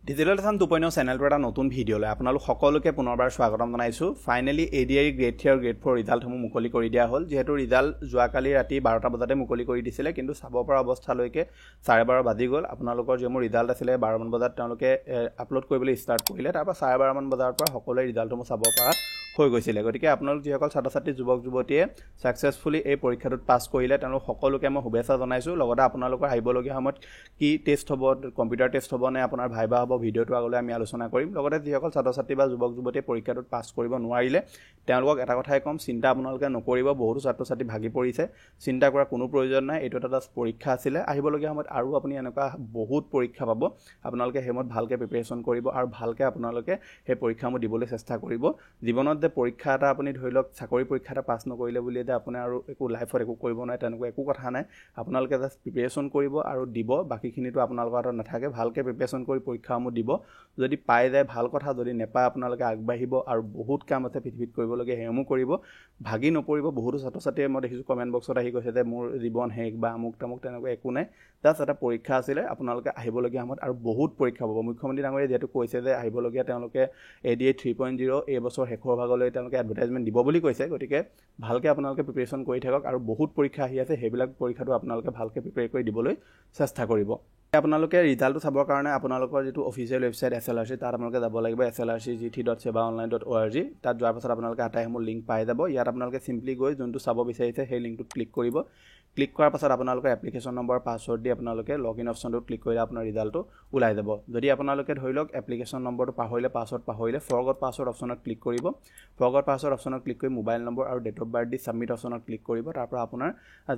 Digital lesson 2.0 চেনেলটোৰ এটা নতুন ভিডিঅ'লৈ আপোনালোক সকলোকে পুনৰবাৰ স্বাগতম জনাইছোঁ। ফাইনেলি ADI গ্ৰেড 3 আৰু গ্ৰেড 4 ৰিজাল্টসমূহ মুকলি কৰি দিয়া হ'ল। যিহেতু ৰিজাল্ট যোৱাকালি ৰাতি 12টা বজাতে মুকলি কৰি দিছিলে, কিন্তু চাব পৰা অৱস্থালৈকে 12:30 বাজি গ'ল। আপোনালোকৰ যিসমূহ ৰিজাল্ট আছিলে 12 মান বজাত তেওঁলোকে আপলোড কৰিবলৈ ষ্টাৰ্ট কৰিলে। তাৰপৰা 12:30 মান বজাৰ পৰা সকলোৱে ৰিজাল্টসমূহ চাব পৰা হৈ গৈছিলে। গতিকে আপোনালোক যিসকল ছাত্ৰ ছাত্ৰী যুৱক যুৱতীয়ে ছাকচেছফুলি এই পৰীক্ষাটোত পাছ কৰিলে তেওঁলোক সকলোকে মই শুভেচ্ছা জনাইছোঁ। লগতে আপোনালোকৰ আহিবলগীয়া সময়ত কি টেষ্ট হ'ব, কম্পিউটাৰ টেষ্ট হ'ব নে আপোনাৰ ভাইবা হ'ব, ভিডিঅ'টো আগলৈ আমি আলোচনা কৰিম। লগতে যিসকল ছাত্ৰ ছাত্ৰী বা যুৱক যুৱতীয়ে পৰীক্ষাটোত পাছ কৰিব নোৱাৰিলে তেওঁলোকক এটা কথাই ক'ম, চিন্তা আপোনালোকে নকৰিব। বহুতো ছাত্ৰ ছাত্ৰী ভাগি পৰিছে, চিন্তা কৰাৰ কোনো প্ৰয়োজন নাই। এইটো এটা পৰীক্ষা আছিলে, আহিবলগীয়া সময়ত আৰু আপুনি এনেকুৱা বহুত পৰীক্ষা পাব। আপোনালোকে সেই সময়ত ভালকৈ প্ৰিপেৰেশ্যন কৰিব আৰু ভালকৈ আপোনালোকে সেই পৰীক্ষাসমূহ দিবলৈ চেষ্টা কৰিব। জীৱনত যে পৰীক্ষা এটা আপুনি ধৰি লওক চাকৰি পৰীক্ষা এটা পাছ নকৰিলে বুলি যে আপোনাৰ আৰু একো লাইফত একো কৰিব নোৱাৰে, তেনেকুৱা একো কথা নাই। আপোনালোকে জাষ্ট প্ৰিপেৰেশ্যন কৰিব আৰু দিব, বাকীখিনিতো আপোনালোকৰ হাতত নাথাকে। ভালকৈ প্ৰিপেৰেশ্যন কৰি পৰীক্ষাসমূহ দিব, যদি পাই যায় ভাল কথা, যদি নেপায় আপোনালোকে আগবাঢ়িব আৰু বহুত কাম আছে পৃথিৱীত কৰিবলগীয়া, সেইসমূহ কৰিব, ভাগি নপৰিব। বহুতো ছাত্ৰ ছাত্ৰীয়ে মই দেখিছোঁ কমেণ্ট বক্সত আহি কৈছে যে মোৰ জীৱন শেষ বা আমুক তামুক, তেনেকুৱা একো নাই। জাষ্ট এটা পৰীক্ষা আছিলে, আপোনালোকে আহিবলগীয়া সময়ত আৰু বহুত পৰীক্ষা পাব। মুখ্যমন্ত্ৰী ডাঙৰীয়ে যিহেতু কৈছে যে আহিবলগীয়া তেওঁলোকে ADI 3.0 এই বছৰ শেষৰ ভাগলৈ তেওঁলোকে এডভাৰটাইজমেণ্ট দিব বুলি কৈছে। গতিকে ভালকৈ আপোনালোকে প্ৰিপেৰেশ্যন কৰি থাকক আৰু বহুত পৰীক্ষা আহি আছে, সেইবিলাক পৰীক্ষাটো আপোনালোকে ভালকৈ প্ৰিপেয়াৰ কৰি দিবলৈ চেষ্টা কৰিব। আপোনালোকে ৰিজাল্টটো চাবৰ কাৰণে আপোনালোকৰ যিটো অফিচিয়েল ৱেবছাইট SLRC, তাত আপোনালোকে যাব লাগিব slrc.sebaonline.org। তাত যোৱাৰ পাছত আপোনালোকে আটাইসমূহ লিংক পাই যাব। ইয়াত আপোনালোকে চিম্পলি গৈ যোনটো চাব বিচাৰিছে সেই লিংকটোত ক্লিক কৰিব। ক্লিক কৰাৰ পাছত আপোনালোকৰ এপ্লিকেশ্যন নম্বৰ পাছৱৰ্ড দি আপোনালোকে লগ ইন অপশ্যনটোত ক্লিক কৰিলে আপোনাৰ ৰিজাল্টটো ওলাই যাব। যদি আপোনালোকে ধৰি লওক এপ্লিকেশ্যন নম্বৰটো পাহৰিলে, পাছৱৰ্ড পাহৰিলে, ফৰগট পাছৱৰ্ড অপশ্যনত ক্লিক কৰিব। ফৰগট পাছৱৰ্ড অপশ্যনত ক্লিক কৰি মোবাইল নম্বৰ আৰু ডেট অফ বাৰ্থ দি ছাবমিট অপশ্যনত ক্লিক কৰিব। তাৰপৰা আপোনাৰ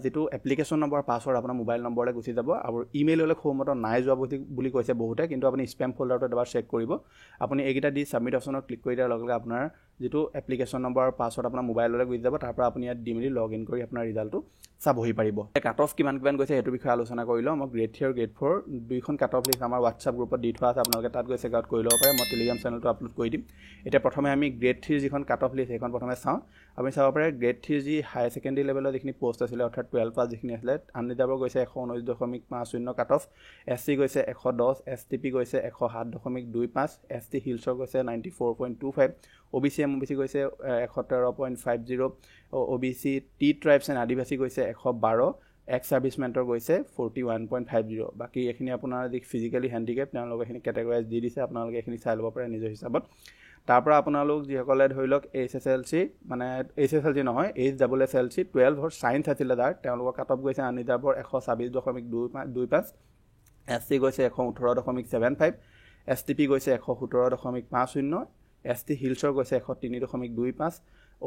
যিটো এপ্লিকেশ্যন নম্বৰ পাছৱৰ্ড আপোনাৰ মোবাইল নম্বৰলৈ গুচি যাব আৰু ইমেইললৈ সৌমত নাই যোৱা বুলি কৈছে বহুতে, কিন্তু আপুনি স্পেম ফল্ডাৰটো এবাৰ চেক কৰিব। আপুনি এইকেইটা দি ছাবমিট অপশ্যনত ক্লিক কৰি দিয়াৰ লগে লগে আপোনাৰ যিটো এপ্লিকেশ্যন নম্বৰ আৰু পাছৱৰ্ড আপোনাৰ মোবাইললৈ গুচি যাব। তাৰপৰা আপুনি ইয়াত দি মেলি লগ ইন কৰি আপোনাৰ ৰিজাল্টটো চাবহি পাৰিব। কাট অফ কিমান গৈছে সেইটো বিষয়ে আলোচনা কৰি লওঁ। মই গ্ৰেড 3 আৰু গ্ৰেড 4 দুইখন কাট অফ লিষ্ট আমাৰ হোৱাটছআপ গ্ৰুপত দি থোৱা আছে, আপোনালোকে তাত গৈ চেক আউট কৰি ল'ব পাৰে। মই টেলিগ্ৰাম চেনেলটো আপলোড কৰি দিম। এতিয়া প্ৰথমে আমি গ্ৰেড 3 যিখন কাট অফ লিষ্ট সেইখন প্ৰথমে চাওঁ। আপুনি চাব পাৰে গ্ৰেড 3 যি হায়াৰ ছেকেণ্ডেৰী লেভেলৰ যিখিনি পষ্ট আছিলে, অৰ্থাৎ 12 পাছ যিখিনি আছিলে, আনৰিজাৰ্ভৰ গৈছে 119.50 কাট অফ, SC গৈছে 110, STP গৈছে 107.25, ST হিলছৰ গৈছে 94.25, OBC MOBC গৈছে 113.50, OBC টি ট্ৰাইবছ এণ্ড আদিবাসী গৈছে 112, এক্স ছাৰ্ভিচমেণ্টৰ গৈছে 41.50। বাকী এইখিনি আপোনাৰ যি ফিজিকেলি হেণ্ডিকেপ তেওঁলোকে এইখিনি কেটেগৰাইজ দি দিছে, আপোনালোকে এইখিনি চাই ল'ব পাৰে নিজৰ হিচাপত। তাৰপৰা আপোনালোক যিসকলে ধৰি লওক HSLC মানে HSLC নহয় HSSLC 12 ছায়েন্স আছিলে যাৰ, তেওঁলোকৰ কাট অফ গৈছে আনৰিজাৰ্ভৰ 126.25, SC গৈছে 118.75, STP গৈছে 117.50, ST হিলছৰ গৈছে 103.25,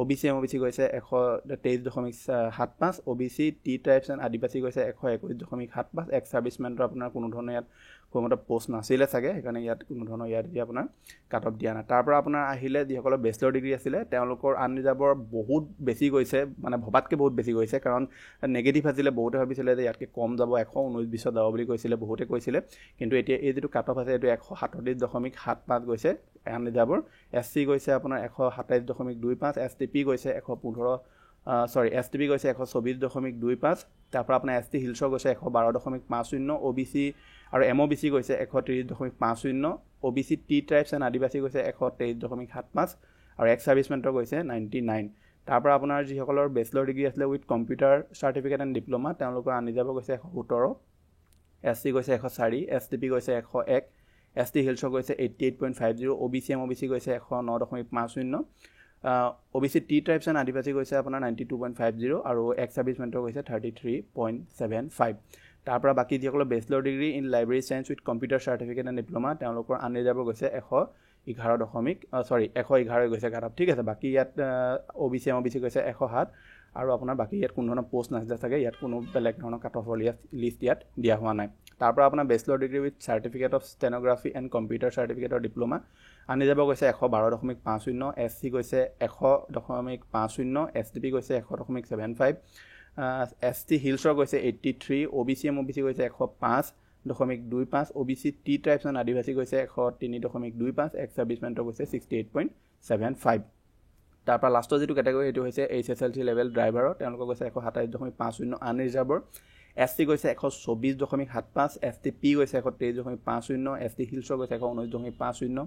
OBC MOBC গৈছে 123.75, OBC টি ট্ৰাইবছ এণ্ড আদিবাসী গৈছে 121.75। এক্স ছাৰ্ভিচমেণ্টৰ আপোনাৰ কোনো ধৰণৰ ইয়াত কোনোমতে পষ্ট নাছিলে চাগে, সেইকাৰণে ইয়াত কোনো ধৰণৰ ইয়াত এতিয়া আপোনাৰ কাট অফ দিয়া নাই। তাৰপৰা আপোনাৰ আহিলে যিসকলৰ বেচেলৰ ডিগ্ৰী আছিলে তেওঁলোকৰ আনৰিজাৰ্ভৰ বহুত বেছি গৈছে, মানে ভবাতকৈ বহুত বেছি গৈছে, কাৰণ নেগেটিভ আছিলে। বহুতে ভাবিছিলে যে ইয়াতকৈ কম যাব, 119-20 যাব বুলি কৈছিলে, বহুতে কৈছিলে। কিন্তু এতিয়া এই যিটো কাট অফ আছে এইটো 137.75 গৈছে আনৰিজাৰ্ভৰ। SC গৈছে আপোনাৰ 127.25, STP গৈছে STP গৈছে 124.25। তাৰপৰা আপোনাৰ ST হিলছৰ গৈছে 112.50, OBC আৰু MOBC গৈছে 130.50, OBC টি ট্ৰাইবছ এণ্ড আদিবাসী গৈছে 123.75 আৰু এক্স ছাৰ্ভিচমেণ্টৰ গৈছে 99। তাৰপৰা আপোনাৰ যিসকলৰ বেচেলৰ ডিগ্ৰী আছিলে with computer certificate and diploma তেওঁলোকৰ আনৰিজাৰ্ভৰ গৈছে 117, SC গৈছে 104, STP গৈছে 101, ST হিলছৰ গৈছে 88.50, OBC MOBC গৈছে 109.50, OBC টি ট্ৰাইবছ এণ্ড আদিবাসী গৈছে আপোনাৰ 92.50 আৰু এক্স ছাৰ্ভিচমেণ্টৰ গৈছে 33.75। তাৰপৰা বাকী যিসকলৰ bachelor degree in library science with computer certificate and diploma তেওঁলোকৰ আনৰিজাৰ্ভৰ গৈছে 111 গৈছে কাট অফ, ঠিক আছে। বাকী ইয়াত OBC MOBC গৈছে 107 আৰু আপোনাৰ বাকী ইয়াত কোনো ধৰণৰ পষ্ট নাছিলে চাগে, ইয়াত কোনো বেলেগ ধৰণৰ কাট অফৰ লিষ্ট ইয়াত দিয়া হোৱা নাই। তাৰপৰা আপোনাৰ bachelor degree with certificate of stenography and computer চাৰ্টিফিকেটৰ ডিপ্ল'মা আনৰিজাৰ্ভৰ গৈছে 112.50, SC গৈছে 100.50, STP গৈছে 100.75, ST হিলছৰ গৈছে 83, OBC MOBC গৈছে 105.25, OBC টি ট্ৰাইবছ এণ্ড আদিবাসী গৈছে 103.25, এক্স ছাৰ্ভিচমেণ্টৰ গৈছে 68.75। তাৰপৰা লাষ্টৰ যিটো কেটেগৰী সেইটো হৈছে HSLC লেভেল ড্ৰাইভাৰৰ, তেওঁলোকৰ গৈছে 127.50 আনৰিজাৰ্ভৰ, SC গৈছে 124.75, STP গৈছে 123.50, ST হিলছৰ গৈছে 119.50,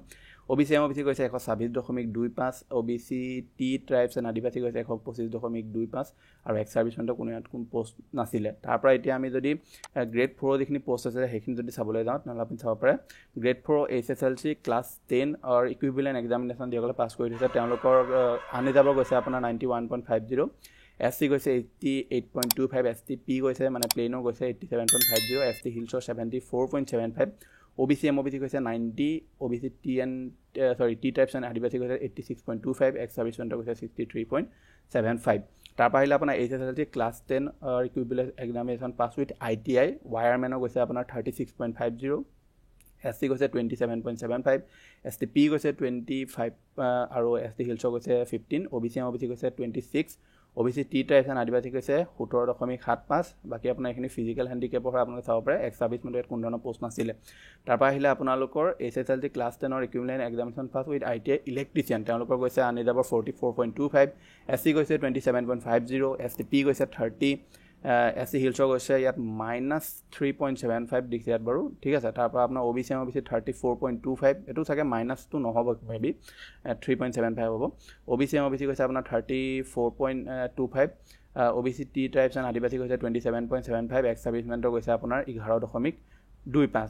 OBC MOBC গৈছে 126.25, OBC T ট্ৰাইবছ এণ্ড আদিবাসী গৈছে 125.25 আৰু এক্স সাৰ্ভিসমেন্টৰ কোনো ইয়াত কোন পোষ্ট নাছিলে। তাৰ পৰা এতিয়া আমি যদি গ্ৰেড 4 যিখিনি পোষ্ট আছে সেইখিনি যদি চাবলৈ যাওঁ তেনেহ'লে আপুনি চাব পাৰে গ্ৰেড 4 HSLC ক্লাছ 10 আৰু ইকুইভেলেন্ট এক্সামিনেশ্যন যিসকলে পাছ কৰি থৈছে তেওঁলোকৰ আনৰিজাৰ্ভৰ গৈছে আপোনাৰ 91.50, SC গৈছে 88.25, STP গৈছে মানে প্লেনৰ গৈছে 87.50, ST হিলছৰ 74.75, OBC MOBC গৈছে 90, OBC T টাইপছ এণ্ড আদিবাসী গৈছে 86.25, এক্স সাৰ্ভিসমেন্টৰ গৈছে 63.75। তাৰ পৰা আহিলে আপোনাৰ HSLC class 10 equivalent examination pass with ITI ৱায়াৰমেনৰ গৈছে আপোনাৰ 36.50, SC গৈছে 27.75, STP গৈছে 25 আৰু ST হিলছৰ গৈছে 15, OBC MOBC গৈছে 26, OBC T টাইপছ এণ্ড আদিবাসী গৈছে 17.75। বাকী আপোনাৰ এইখিনি ফিজিকেল হেণ্ডিকেপৰ পৰা আপোনালোকে চাব পাৰে এক্স সাৰ্ভিসমেন্টৰ ইয়াত কোনো ধৰণৰ পোষ্ট নাছিলে। তাৰ পৰা আহিলে আপোনালোকৰ HSLC class 10 equivalent examination pass with ITI electrician তেওঁলোকৰ গৈছে আনৰিজাৰ্ভৰ 44.25, SC গৈছে 27.50, STP গৈছে 30, SC হিলছৰ গৈছে ইয়াত -3.75 দিছে ইয়াত বাৰু ঠিক আছে। তাৰ পৰা আপোনাৰ OBC MOBC 34.25, এইটো চাগে মাইনাছটো নহ'ব মেবি 3.75 হ'ব। OBC MOBC গৈছে আপোনাৰ 34.25, OBC T ট্ৰাইবছ এণ্ড আদিবাসী গৈছে 27.75, এক্স সাৰ্ভিসমেন্টৰ গৈছে আপোনাৰ 11.25।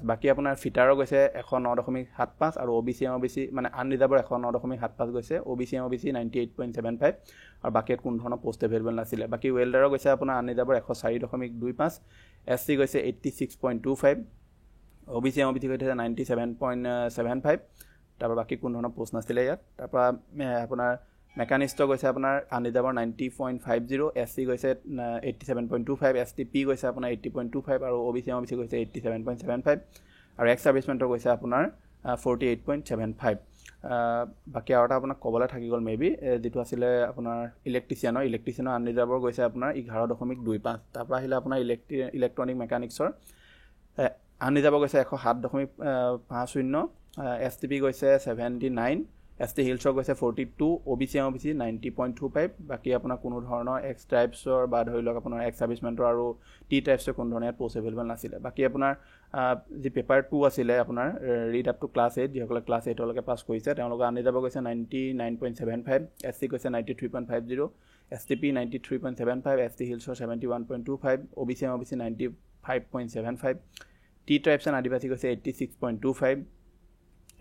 বাকী আপোনাৰ ফিটাৰৰ গৈছে 109.75 আৰু OBC MOBC মানে আনৰিজাৰ্ভৰ 109.75 গৈছে, OBC MOBC 98.75 আৰু বাকী কোনো ধৰণৰ পোষ্ট এভেইলেবল নাছিলে। বাকী ৱেল্ডাৰৰ গৈছে আপোনাৰ আনৰিজাৰ্ভৰ 104.25, SC গৈছে 86.25, OBC MOBC গৈছে 97.75। তাৰপৰা বাকী কোনো ধৰণৰ পোষ্ট নাছিলে ইয়াত। তাৰপৰা আপোনাৰ মেকানিষ্টৰ গৈছে আপোনাৰ আনৰিজাৰ্ভৰ 90.50, SC গৈছে 87.25, STP গৈছে আপোনাৰ 80.25 আৰু OBC MOBC গৈছে 87.75 আৰু এক্স সাৰ্ভিসমেন্টৰ গৈছে আপোনাৰ 48.75। বাকী আৰু এটা আপোনাক ক'বলৈ থাকি গ'ল মেবি যেটো আছিলে আপোনাৰ ইলেক্ট্ৰিচিয়ানৰ আনৰিজাৰ্ভৰ গৈছে আপোনাৰ 11.25। তাৰ পৰা আহিলে আপোনাৰ ইলেক্ট্ৰনিক মেকানিক্সৰ আনৰিজাৰ্ভৰ গৈছে 107.50, STP গৈছে 79, ST হিলছৰ গৈছে 42, OBC MOBC 90.25। বাকী আপোনাৰ কোনো ধৰণৰ এক্স ট্ৰাইবছৰ বা ধৰি লওক আপোনাৰ এক্স সাৰ্ভিসমেন্টৰ আৰু টি টাইপছৰ কোনো ধৰণৰ পোষ্ট এভেইলেবল নাছিলে। বাকী আপোনাৰ যি পেপাৰ 2 আছিলে আপোনাৰ ৰিড আপ টু ক্লাছ 8 যিসকলে ক্লাছ 8 লৈকে পাছ কৰিছে তেওঁলোকৰ আনৰিজাৰ্ভৰ গৈছে 99.75, SC গৈছে 93.50, STP 93.75, ST হিলছৰ 71.25, OBC MOBC 95.75, T tribes and আদিবাসী গৈছে 86.25,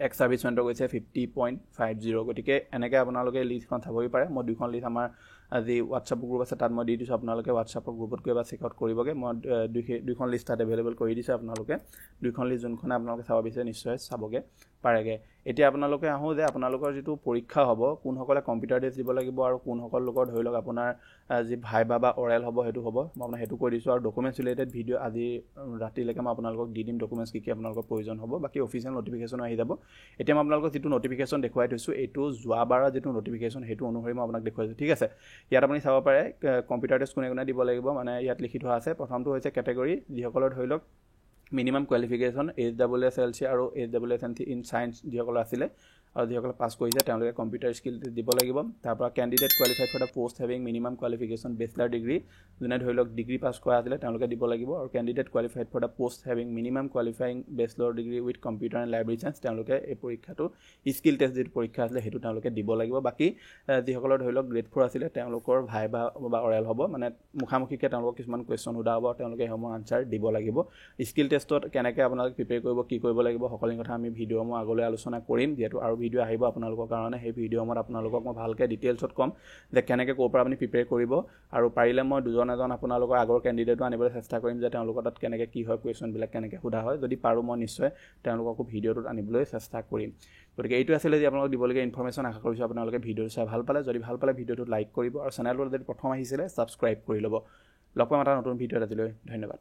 এক্স সাৰ্ভিসমেন্টৰ গৈছে 50.50। গতিকে এনেকৈ আপোনালোকে লিষ্টখন চাবই পাৰে। মই দুখন লিষ্ট আমাৰ আজি হোৱাটছআপ গ্ৰুপ আছে তাত মই দি দিছোঁ, আপোনালোকে হোৱাটছআপৰ গ্ৰুপত গৈ এবাৰ চেক আউট কৰিবগৈ। মই দুইখন লিষ্ট তাত এভেইলেবল কৰি দিছোঁ, আপোনালোকে দুইখন লিষ্ট যোনখনে আপোনালোকে চাব বিচাৰে নিশ্চয় চাবগৈ পাৰেগৈ। এতিয়া আপোনালোকে আহোঁ যে আপোনালোকৰ যিটো পৰীক্ষা হ'ব কোনসকলে কম্পিউটাৰ টেষ্ট দিব লাগিব আৰু কোনসকল লোকৰ ধৰি লওক আপোনাৰ যি ভাইবা বা অৰেল হ'ব সেইটো হ'ব, মই আপোনাক সেইটো কৈ দিছোঁ। আৰু ডকুমেণ্টছ ৰিলেটেড ভিডিঅ' আজি ৰাতিলৈকে মই আপোনালোকক দি দিম ডকুমেণ্টছ কি আপোনালোকৰ প্ৰয়োজন হ'ব। বাকী অফিচিয়েল নটিফিকেশ্যন আহি যাব। এতিয়া মই আপোনালোকক যিটো নটিফিকেশ্যন দেখুৱাই থৈছোঁ এইটো যোৱাবাৰৰ যিটো নটিফিকেশ্যন সেইটো অনুসৰি মই আপোনাক দেখুৱাইছোঁ ঠিক আছে। ইয়াত আপুনি চাব পাৰে কম্পিউটাৰ টেষ্ট কোনে কোনে দিব লাগিব, মানে ইয়াত লিখি থোৱা আছে। প্ৰথমটো হৈছে কেটেগৰী যিসকলৰ ধৰি লওক মিনিমাম কোৱালিফিকেশ্যন HSLC আৰু HSLC ইন চায়েন্স যিসকল আছিলে আৰু যিসকলে পাছ কৰিছে তেওঁলোকে কম্পিউটাৰ স্কিল দিব লাগিব। তাৰপৰা candidate qualified for the post having minimum qualification bachelor degree যোনে ধৰি লওক ডিগ্ৰী পাছ কৰা আছিলে তেওঁলোকে দিব লাগিব। আৰু candidate qualified for the post having minimum qualifying bachelor degree with computer and library science তেওঁলোকে এই পৰীক্ষাটো স্কিল টেষ্ট যিটো পৰীক্ষা আছিলে সেইটো তেওঁলোকে দিব লাগিব। বাকী যিসকলৰ ধৰি লওক গ্ৰেড 4 আছিলে তেওঁলোকৰ ভাইবা বা অৰেল হ'ব, মানে মুখামুখিকৈ তেওঁলোকক কিছুমান কুৱেশ্যন সোধা হ'ব, তেওঁলোকে সেইসমূহ আনচাৰ দিব লাগিব। স্কিল টেষ্টত কেনেকৈ আপোনালোকে প্ৰিপেয়াৰ কৰিব কি কৰিব লাগিব সকলো কথা আমি ভিডিঅ' মই আগলৈ আলোচনা কৰিম, যিহেতু আৰু ভিডিঅ' আহিব আপোনালোকৰ কাৰণে। সেই ভিডিঅ' মই আপোনালোকক মই ভালকৈ ডিটেইলছত ক'ম যে কেনেকৈ ক'ৰ পৰা আপুনি প্ৰিপেয়াৰ কৰিব। আৰু পাৰিলে মই দুজন এজন আপোনালোকৰ আগৰ কেণ্ডিডেটো আনিবলৈ চেষ্টা কৰিম যে তেওঁলোকৰ তাত কেনেকৈ কি হয় কুৱেশ্যনবিলাক কেনেকৈ সোধা হয়। যদি পাৰোঁ মই নিশ্চয় তেওঁলোককো ভিডিঅ'টোত আনিবলৈ চেষ্টা কৰিম। গতিকে এইটো আছিলে যে আপোনালোকক দিবলগীয়া ইনফৰমেশ্যন। আশা কৰিছোঁ আপোনালোকে ভিডিঅ'টো চাই ভাল পালে। যদি ভাল পালে ভিডিঅ'টোত লাইক কৰিব আৰু চেনেলটো যদি প্ৰথম আহিছিলে ছাবস্ক্ৰাইব কৰি ল'ব। লগ পাম এটা নতুন ভিডিঅ'ত আজিলৈ ধন্যবাদ।